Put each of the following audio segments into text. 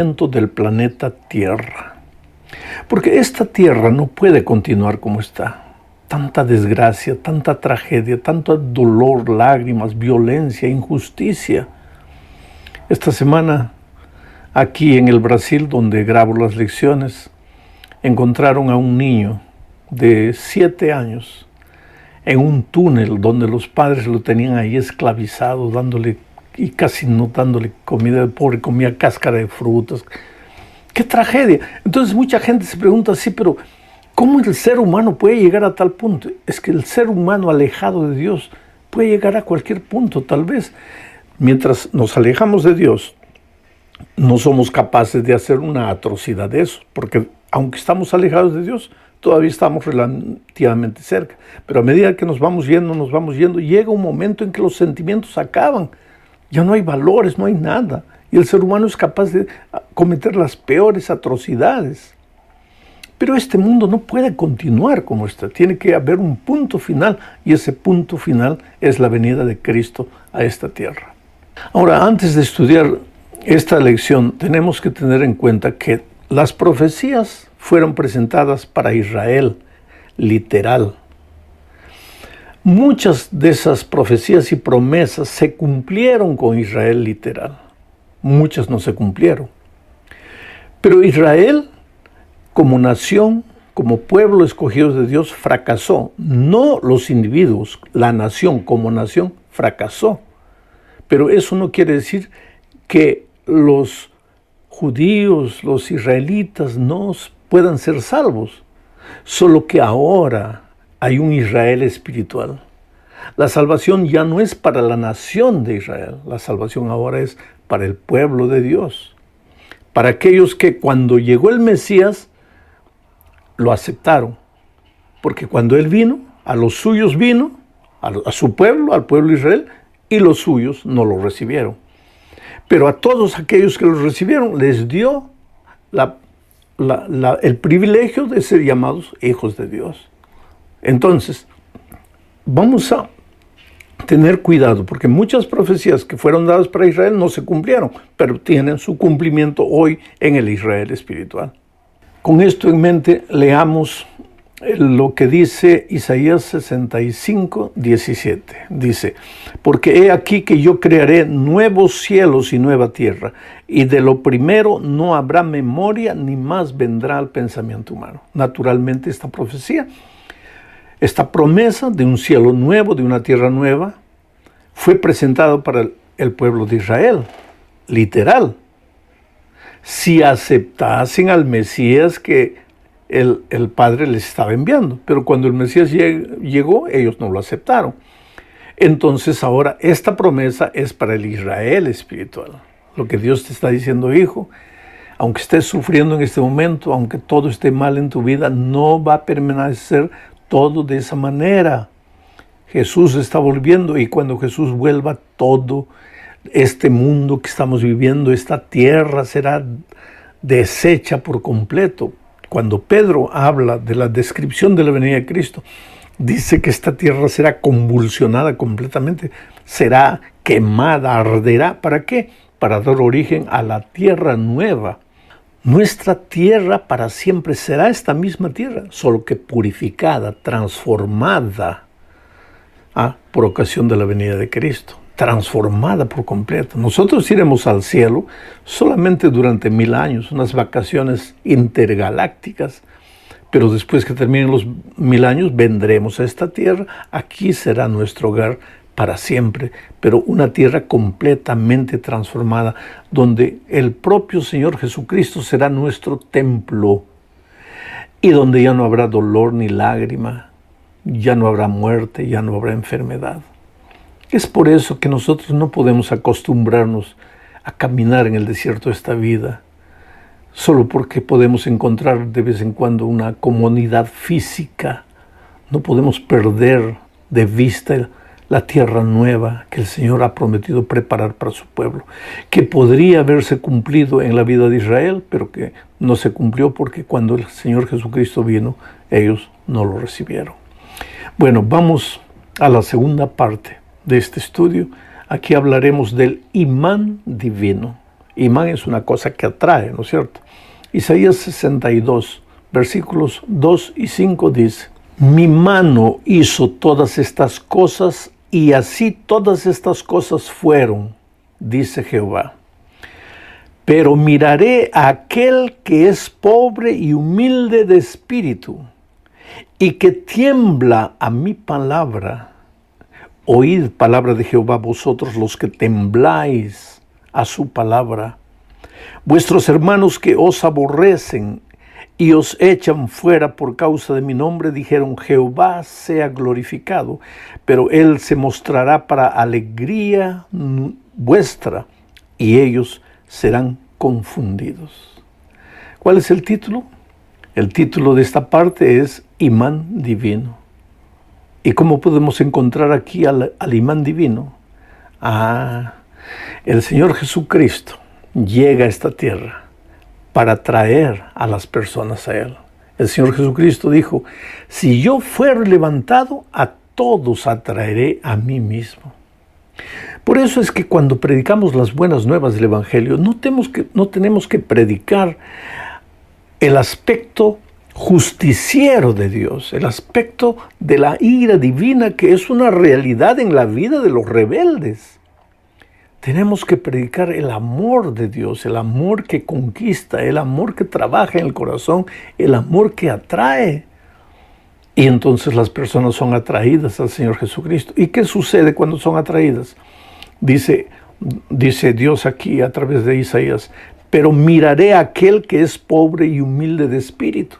del planeta Tierra. Porque esta Tierra no puede continuar como está. Tanta desgracia, tanta tragedia, tanto dolor, lágrimas, violencia, injusticia. Esta semana, aquí en el Brasil, donde grabo las lecciones, encontraron a un niño de 7 años en un túnel donde los padres lo tenían ahí esclavizado, dándole y casi no dándole comida. El pobre comía cáscara de frutas. ¡Qué tragedia! Entonces mucha gente se pregunta así, pero ¿cómo el ser humano puede llegar a tal punto? Es que el ser humano alejado de Dios puede llegar a cualquier punto, tal vez. Mientras nos alejamos de Dios, no somos capaces de hacer una atrocidad de eso, porque aunque estamos alejados de Dios, todavía estamos relativamente cerca. Pero a medida que nos vamos yendo, llega un momento en que los sentimientos acaban. Ya no hay valores, no hay nada. Y el ser humano es capaz de cometer las peores atrocidades. Pero este mundo no puede continuar como está. Tiene que haber un punto final, y ese punto final es la venida de Cristo a esta tierra. Ahora, antes de estudiar esta lección, tenemos que tener en cuenta que las profecías fueron presentadas para Israel, literal. Muchas de esas profecías y promesas se cumplieron con Israel literal. Muchas no se cumplieron. Pero Israel, como nación, como pueblo escogido de Dios, fracasó. No los individuos, la nación como nación fracasó. Pero eso no quiere decir que los judíos, los israelitas no puedan ser salvos. Solo que ahora hay un Israel espiritual. La salvación ya no es para la nación de Israel. La salvación ahora es para el pueblo de Dios. Para aquellos que cuando llegó el Mesías, lo aceptaron. Porque cuando Él vino, a los suyos vino, a su pueblo, al pueblo de Israel, y los suyos no lo recibieron. Pero a todos aquellos que lo recibieron, les dio el privilegio de ser llamados hijos de Dios. Entonces, vamos a tener cuidado, porque muchas profecías que fueron dadas para Israel no se cumplieron, pero tienen su cumplimiento hoy en el Israel espiritual. Con esto en mente, leamos lo que dice Isaías 65, 17. Dice: porque he aquí que yo crearé nuevos cielos y nueva tierra, y de lo primero no habrá memoria, ni más vendrá al pensamiento humano. Naturalmente, esta profecía, esta promesa de un cielo nuevo, de una tierra nueva, fue presentada para el pueblo de Israel, literal. Si aceptasen al Mesías que el Padre les estaba enviando. Pero cuando el Mesías llegó, ellos no lo aceptaron. Entonces ahora esta promesa es para el Israel espiritual. Lo que Dios te está diciendo: hijo, aunque estés sufriendo en este momento, aunque todo esté mal en tu vida, no va a permanecer todo de esa manera. Jesús está volviendo, y cuando Jesús vuelva, todo este mundo que estamos viviendo, esta tierra, será deshecha por completo. Cuando Pedro habla de la descripción de la venida de Cristo, dice que esta tierra será convulsionada completamente, será quemada, arderá. ¿Para qué? Para dar origen a la tierra nueva. Nuestra tierra para siempre será esta misma tierra, solo que purificada, transformada por ocasión de la venida de Cristo. Transformada por completo. Nosotros iremos al cielo solamente durante 1000 años, unas vacaciones intergalácticas, pero después que terminen los 1000 años vendremos a esta tierra. Aquí será nuestro hogar para siempre, pero una tierra completamente transformada, donde el propio Señor Jesucristo será nuestro templo, y donde ya no habrá dolor ni lágrima, ya no habrá muerte, ya no habrá enfermedad. Es por eso que nosotros no podemos acostumbrarnos a caminar en el desierto de esta vida, solo porque podemos encontrar de vez en cuando una comodidad física. No podemos perder de vista la tierra nueva que el Señor ha prometido preparar para su pueblo, que podría haberse cumplido en la vida de Israel, pero que no se cumplió porque cuando el Señor Jesucristo vino, ellos no lo recibieron. Bueno, vamos a la segunda parte de este estudio. Aquí hablaremos del imán divino. Imán es una cosa que atrae, ¿no es cierto? Isaías 62, versículos 2 y 5 dice: mi mano hizo todas estas cosas y así todas estas cosas fueron, dice Jehová. Pero miraré a aquel que es pobre y humilde de espíritu y que tiembla a mi palabra. Oíd palabra de Jehová vosotros los que tembláis a su palabra. Vuestros hermanos que os aborrecen y os echan fuera por causa de mi nombre, dijeron: Jehová sea glorificado, pero él se mostrará para alegría vuestra, y ellos serán confundidos. ¿Cuál es el título? El título de esta parte es Imán Divino. ¿Y cómo podemos encontrar aquí al imán divino? El Señor Jesucristo llega a esta tierra para traer a las personas a Él. El Señor Jesucristo dijo: si yo fuera levantado, a todos atraeré a mí mismo. Por eso es que cuando predicamos las buenas nuevas del Evangelio, no tenemos que predicar el aspecto justiciero de Dios, el aspecto de la ira divina que es una realidad en la vida de los rebeldes. Tenemos que predicar el amor de Dios, el amor que conquista, el amor que trabaja en el corazón, el amor que atrae. Y entonces las personas son atraídas al Señor Jesucristo. ¿Y qué sucede cuando son atraídas? Dice Dios aquí a través de Isaías: pero miraré a aquel que es pobre y humilde de espíritu.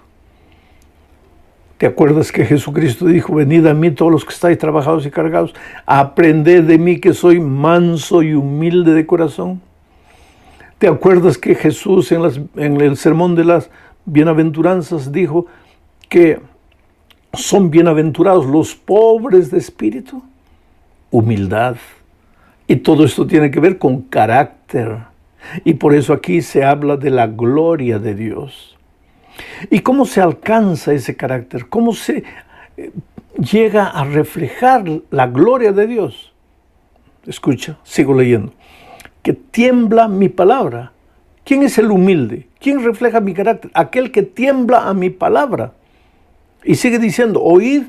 ¿Te acuerdas que Jesucristo dijo: venid a mí todos los que estáis trabajados y cargados, aprended de mí que soy manso y humilde de corazón? ¿Te acuerdas que Jesús en el sermón de las bienaventuranzas dijo que son bienaventurados los pobres de espíritu? Humildad. Y todo esto tiene que ver con carácter. Y por eso aquí se habla de la gloria de Dios. ¿Y cómo se alcanza ese carácter? ¿Cómo se llega a reflejar la gloria de Dios? Escucha, sigo leyendo. Que tiembla mi palabra. ¿Quién es el humilde? ¿Quién refleja mi carácter? Aquel que tiembla a mi palabra. Y sigue diciendo: oíd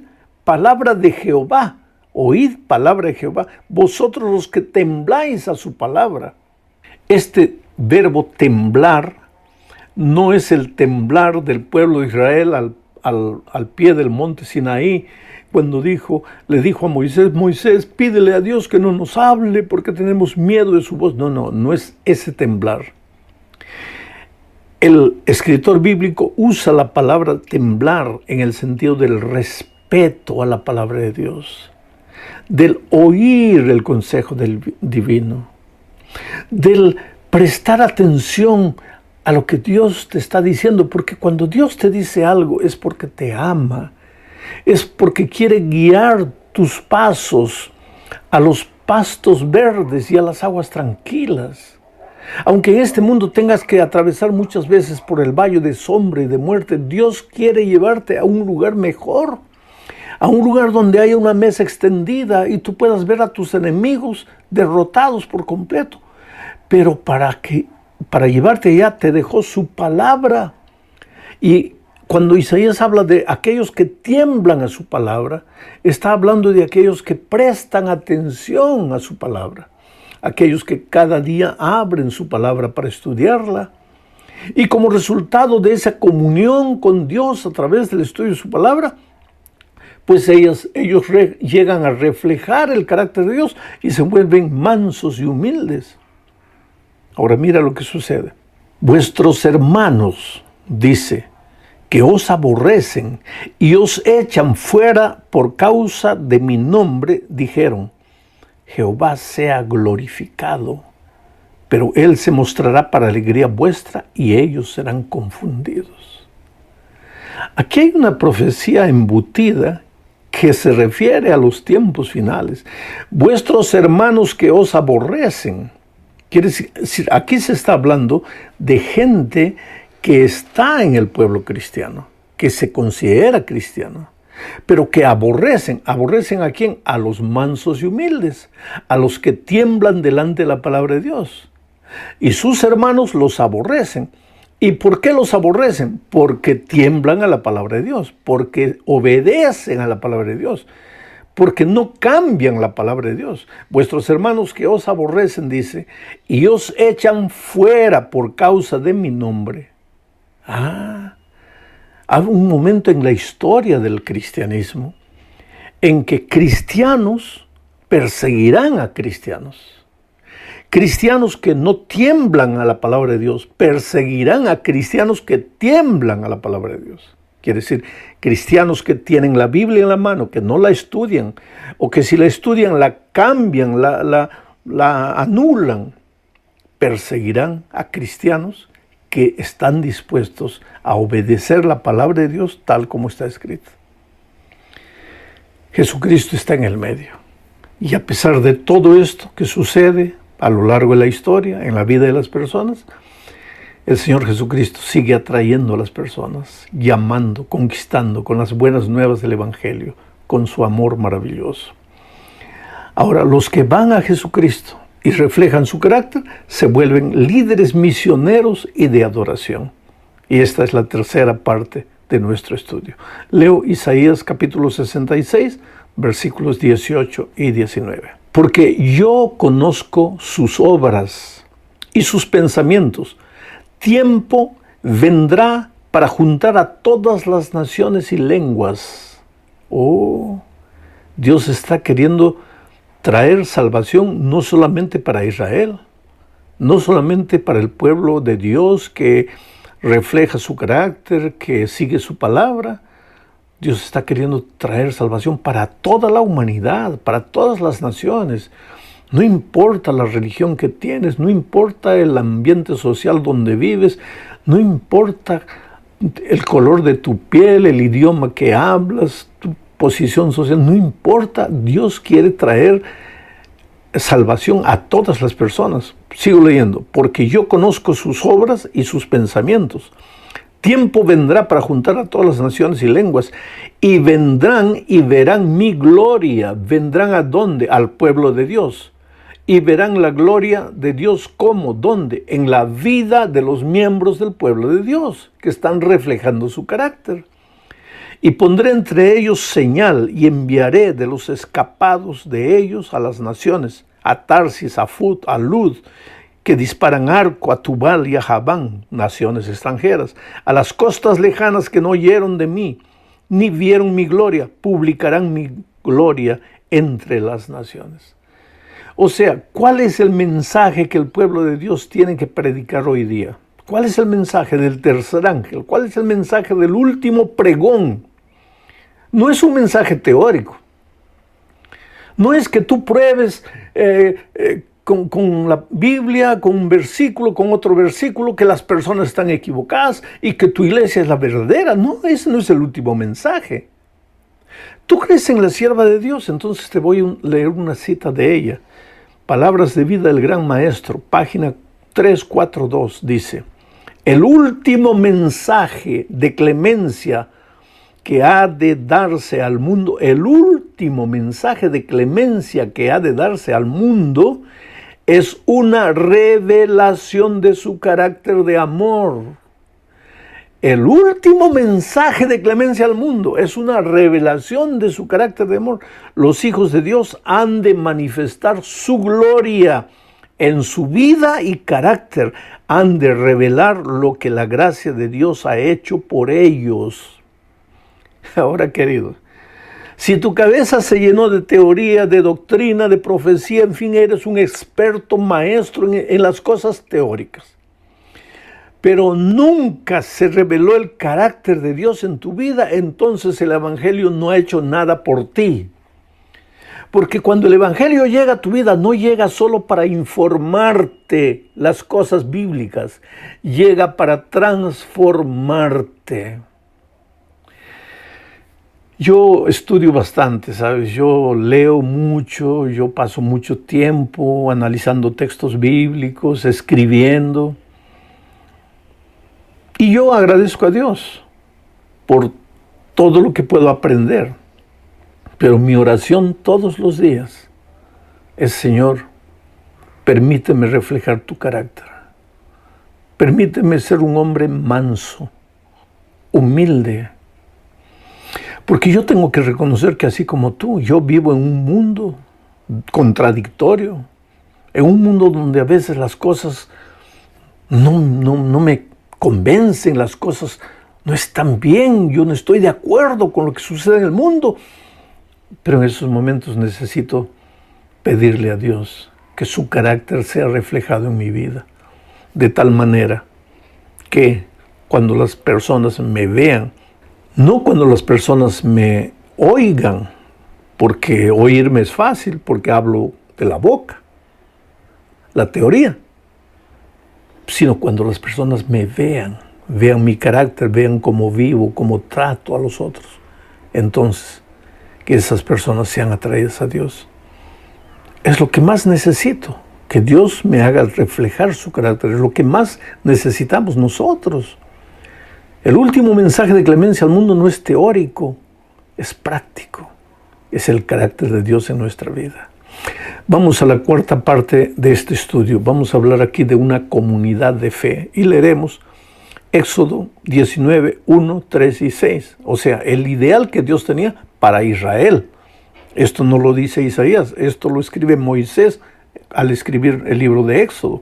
palabra de Jehová. Oíd palabra de Jehová, vosotros los que tembláis a su palabra. Este verbo temblar no es el temblar del pueblo de Israel al pie del monte Sinaí, cuando le dijo a Moisés: Moisés, pídele a Dios que no nos hable porque tenemos miedo de su voz. No es ese temblar. El escritor bíblico usa la palabra temblar en el sentido del respeto a la palabra de Dios, del oír el consejo del divino, del prestar atención a lo que Dios te está diciendo, porque cuando Dios te dice algo es porque te ama, es porque quiere guiar tus pasos a los pastos verdes y a las aguas tranquilas. Aunque en este mundo tengas que atravesar muchas veces por el valle de sombra y de muerte, Dios quiere llevarte a un lugar mejor, a un lugar donde haya una mesa extendida y tú puedas ver a tus enemigos derrotados por completo. Pero para llevarte allá te dejó su palabra. Y cuando Isaías habla de aquellos que tiemblan a su palabra, está hablando de aquellos que prestan atención a su palabra, aquellos que cada día abren su palabra para estudiarla. Y como resultado de esa comunión con Dios a través del estudio de su palabra, pues ellos llegan a reflejar el carácter de Dios y se vuelven mansos y humildes. Ahora mira lo que sucede. Vuestros hermanos, dice, que os aborrecen y os echan fuera por causa de mi nombre, dijeron: Jehová sea glorificado, pero él se mostrará para alegría vuestra y ellos serán confundidos. Aquí hay una profecía embutida que se refiere a los tiempos finales. Vuestros hermanos que os aborrecen. Quiere decir, aquí se está hablando de gente que está en el pueblo cristiano, que se considera cristiano, pero que aborrecen. ¿Aborrecen a quién? A los mansos y humildes, a los que tiemblan delante de la palabra de Dios. y sus hermanos los aborrecen. ¿Y por qué los aborrecen? Porque tiemblan a la palabra de Dios, porque obedecen a la palabra de Dios, porque no cambian la palabra de Dios. Vuestros hermanos que os aborrecen, dice, y os echan fuera por causa de mi nombre. Hay un momento en la historia del cristianismo en que cristianos perseguirán a cristianos. Cristianos que no tiemblan a la palabra de Dios perseguirán a cristianos que tiemblan a la palabra de Dios. Quiere decir, cristianos que tienen la Biblia en la mano, que no la estudian, o que si la estudian la cambian, la anulan, perseguirán a cristianos que están dispuestos a obedecer la palabra de Dios tal como está escrita. Jesucristo está en el medio. Y a pesar de todo esto que sucede a lo largo de la historia, en la vida de las personas, el Señor Jesucristo sigue atrayendo a las personas, llamando, conquistando con las buenas nuevas del Evangelio, con su amor maravilloso. Ahora, los que van a Jesucristo y reflejan su carácter, se vuelven líderes misioneros y de adoración. Y esta es la tercera parte de nuestro estudio. Leo Isaías capítulo 66, versículos 18 y 19. Porque yo conozco sus obras y sus pensamientos. Tiempo vendrá para juntar a todas las naciones y lenguas. Dios está queriendo traer salvación no solamente para Israel, no solamente para el pueblo de Dios que refleja su carácter, que sigue su palabra. Dios está queriendo traer salvación para toda la humanidad, para todas las naciones. No importa la religión que tienes, no importa el ambiente social donde vives, no importa el color de tu piel, el idioma que hablas, tu posición social, no importa. Dios quiere traer salvación a todas las personas. Sigo leyendo. Porque yo conozco sus obras y sus pensamientos. Tiempo vendrá para juntar a todas las naciones y lenguas, y vendrán y verán mi gloria. ¿Vendrán a dónde? Al pueblo de Dios. Y verán la gloria de Dios, ¿cómo? ¿Dónde? En la vida de los miembros del pueblo de Dios, que están reflejando su carácter. Y pondré entre ellos señal, y enviaré de los escapados de ellos a las naciones, a Tarsis, a Fut, a Lud, que disparan arco, a Tubal y a Javán, naciones extranjeras, a las costas lejanas que no oyeron de mí, ni vieron mi gloria, publicarán mi gloria entre las naciones. O sea, ¿cuál es el mensaje que el pueblo de Dios tiene que predicar hoy día? ¿Cuál es el mensaje del tercer ángel? ¿Cuál es el mensaje del último pregón? No es un mensaje teórico. No es que tú pruebes con la Biblia, con un versículo, con otro versículo, que las personas están equivocadas y que tu iglesia es la verdadera. No, ese no es el último mensaje. ¿Tú crees en la sierva de Dios? Entonces te voy a leer una cita de ella. Palabras de vida del gran maestro, página 342, dice: el último mensaje de clemencia que ha de darse al mundo, el último mensaje de clemencia que ha de darse al mundo es una revelación de su carácter de amor. El último mensaje de clemencia al mundo es una revelación de su carácter de amor. Los hijos de Dios han de manifestar su gloria en su vida y carácter. Han de revelar lo que la gracia de Dios ha hecho por ellos. Ahora, queridos, si tu cabeza se llenó de teoría, de doctrina, de profecía, en fin, eres un experto maestro en las cosas teóricas, pero nunca se reveló el carácter de Dios en tu vida, entonces el Evangelio no ha hecho nada por ti. Porque cuando el Evangelio llega a tu vida, no llega solo para informarte las cosas bíblicas, llega para transformarte. Yo estudio bastante, ¿sabes? Yo leo mucho, yo paso mucho tiempo analizando textos bíblicos, escribiendo. Y yo agradezco a Dios por todo lo que puedo aprender. Pero mi oración todos los días es: Señor, permíteme reflejar tu carácter. Permíteme ser un hombre manso, humilde. Porque yo tengo que reconocer que así como tú, yo vivo en un mundo contradictorio, en un mundo donde a veces las cosas no me convencen, las cosas no están bien, yo no estoy de acuerdo con lo que sucede en el mundo. Pero en esos momentos necesito pedirle a Dios que su carácter sea reflejado en mi vida, de tal manera que cuando las personas me vean, no cuando las personas me oigan, porque oírme es fácil, porque hablo de la boca, la teoría, sino cuando las personas me vean mi carácter, vean cómo vivo, cómo trato a los otros. Entonces, que esas personas sean atraídas a Dios. Es lo que más necesito, que Dios me haga reflejar su carácter, es lo que más necesitamos nosotros. El último mensaje de clemencia al mundo no es teórico, es práctico, es el carácter de Dios en nuestra vida. Vamos a la cuarta parte de este estudio, vamos a hablar aquí de una comunidad de fe y leeremos Éxodo 19, 1, 3 y 6, o sea, el ideal que Dios tenía para Israel. Esto no lo dice Isaías, esto lo escribe Moisés al escribir el libro de Éxodo.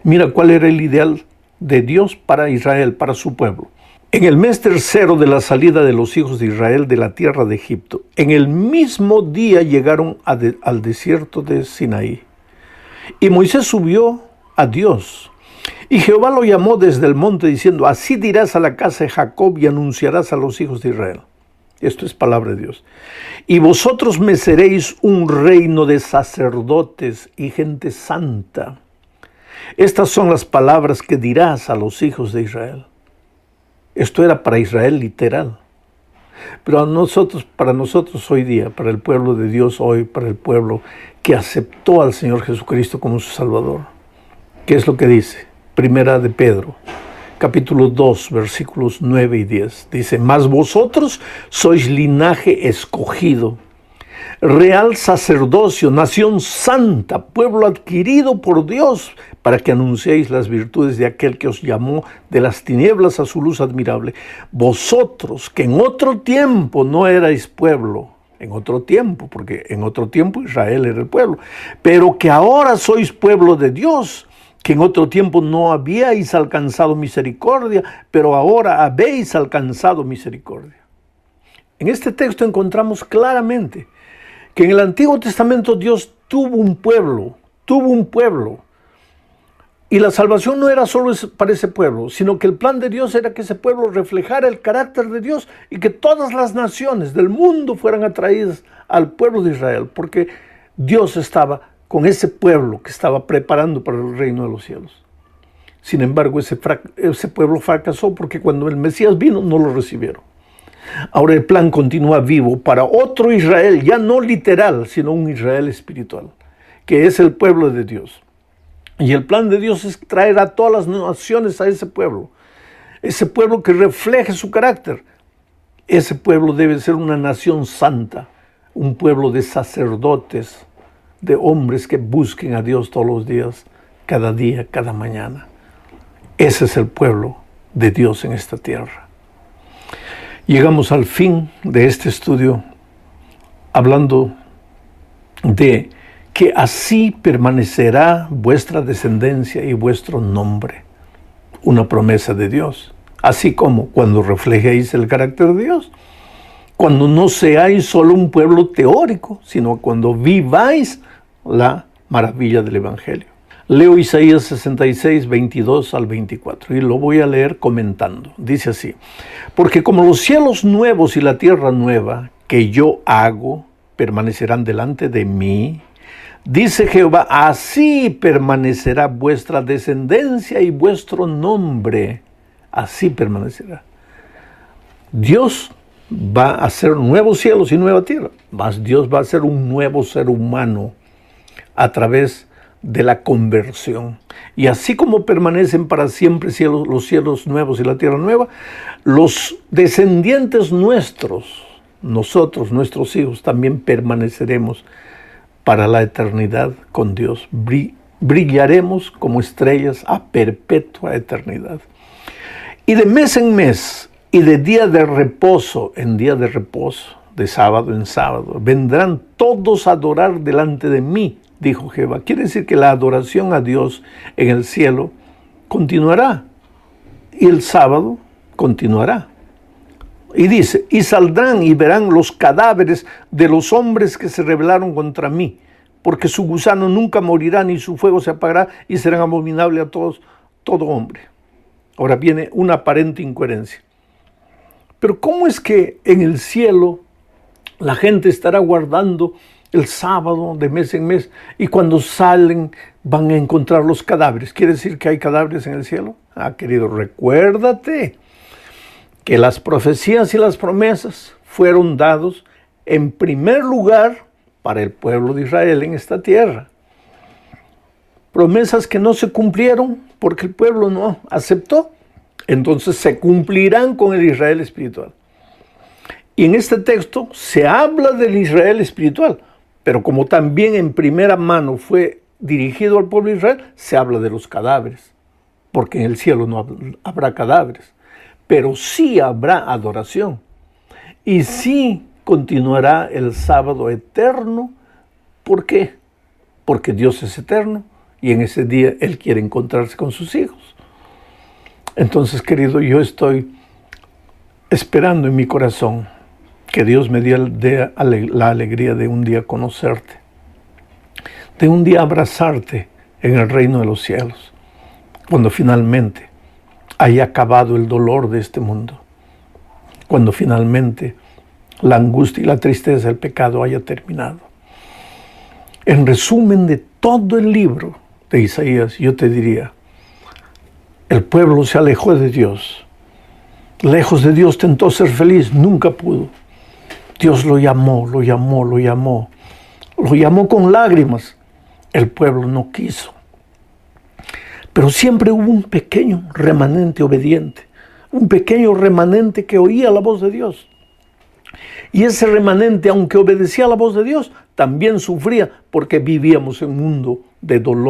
Mira cuál era el ideal de Dios para Israel, para su pueblo. En el mes tercero de la salida de los hijos de Israel de la tierra de Egipto, en el mismo día llegaron al desierto de Sinaí. Y Moisés subió a Dios. Y Jehová lo llamó desde el monte diciendo, así dirás a la casa de Jacob y anunciarás a los hijos de Israel. Esto es palabra de Dios. Y vosotros me seréis un reino de sacerdotes y gente santa. Estas son las palabras que dirás a los hijos de Israel. Esto era para Israel literal. Pero para nosotros hoy día, para el pueblo de Dios hoy, para el pueblo que aceptó al Señor Jesucristo como su Salvador. ¿Qué es lo que dice? Primera de Pedro, capítulo 2, versículos 9 y 10. Dice, mas vosotros sois linaje escogido, real sacerdocio, nación santa, pueblo adquirido por Dios, para que anunciéis las virtudes de aquel que os llamó de las tinieblas a su luz admirable. Vosotros, que en otro tiempo no erais pueblo, en otro tiempo, porque en otro tiempo Israel era el pueblo, pero que ahora sois pueblo de Dios, que en otro tiempo no habíais alcanzado misericordia, pero ahora habéis alcanzado misericordia. En este texto encontramos claramente que en el Antiguo Testamento Dios tuvo un pueblo, y la salvación no era solo para ese pueblo, sino que el plan de Dios era que ese pueblo reflejara el carácter de Dios y que todas las naciones del mundo fueran atraídas al pueblo de Israel, porque Dios estaba con ese pueblo que estaba preparando para el reino de los cielos. Sin embargo, ese pueblo fracasó porque cuando el Mesías vino no lo recibieron. Ahora el plan continúa vivo para otro Israel, ya no literal, sino un Israel espiritual, que es el pueblo de Dios. Y el plan de Dios es traer a todas las naciones a ese pueblo que refleje su carácter. Ese pueblo debe ser una nación santa, un pueblo de sacerdotes, de hombres que busquen a Dios todos los días, cada mañana. Ese es el pueblo de Dios en esta tierra. Llegamos al fin de este estudio hablando de que así permanecerá vuestra descendencia y vuestro nombre. Una promesa de Dios. Así como cuando reflejéis el carácter de Dios. Cuando no seáis solo un pueblo teórico, sino cuando viváis la maravilla del Evangelio. Leo Isaías 66, 22 al 24 y lo voy a leer comentando. Dice así, porque como los cielos nuevos y la tierra nueva que yo hago permanecerán delante de mí, dice Jehová, así permanecerá vuestra descendencia y vuestro nombre. Así permanecerá. Dios va a hacer nuevos cielos y nueva tierra, mas Dios va a hacer un nuevo ser humano a través de la conversión. Y así como permanecen para siempre los cielos nuevos y la tierra nueva, los descendientes nuestros, nosotros, nuestros hijos, también permaneceremos para la eternidad con Dios, brillaremos como estrellas a perpetua eternidad. Y de mes en mes, y de día de reposo en día de reposo, de sábado en sábado, vendrán todos a adorar delante de mí, dijo Jehová. Quiere decir que la adoración a Dios en el cielo continuará, y el sábado continuará. Y dice, y saldrán y verán los cadáveres de los hombres que se rebelaron contra mí, porque su gusano nunca morirá, ni su fuego se apagará, y serán abominables a todos, todo hombre. Ahora viene una aparente incoherencia. Pero ¿cómo es que en el cielo la gente estará guardando el sábado de mes en mes y cuando salen van a encontrar los cadáveres? ¿Quiere decir que hay cadáveres en el cielo? Querido, recuérdate que las profecías y las promesas fueron dados en primer lugar para el pueblo de Israel en esta tierra. Promesas que no se cumplieron porque el pueblo no aceptó. Entonces se cumplirán con el Israel espiritual. Y en este texto se habla del Israel espiritual, pero como también en primera mano fue dirigido al pueblo de Israel, se habla de los cadáveres, porque en el cielo no habrá cadáveres, pero sí habrá adoración. Y sí continuará el sábado eterno. ¿Por qué? Porque Dios es eterno y en ese día Él quiere encontrarse con sus hijos. Entonces, querido, yo estoy esperando en mi corazón que Dios me dé la alegría de un día conocerte, de un día abrazarte en el reino de los cielos, cuando finalmente haya acabado el dolor de este mundo, cuando finalmente la angustia y la tristeza del pecado haya terminado. En resumen de todo el libro de Isaías, yo te diría, el pueblo se alejó de Dios. Lejos de Dios tentó ser feliz, nunca pudo. Dios lo llamó, lo llamó, lo llamó. Lo llamó con lágrimas. El pueblo no quiso. Pero siempre hubo un pequeño remanente obediente. Un pequeño remanente que oía la voz de Dios. Y ese remanente, aunque obedecía a la voz de Dios, también sufría porque vivíamos en un mundo de dolor.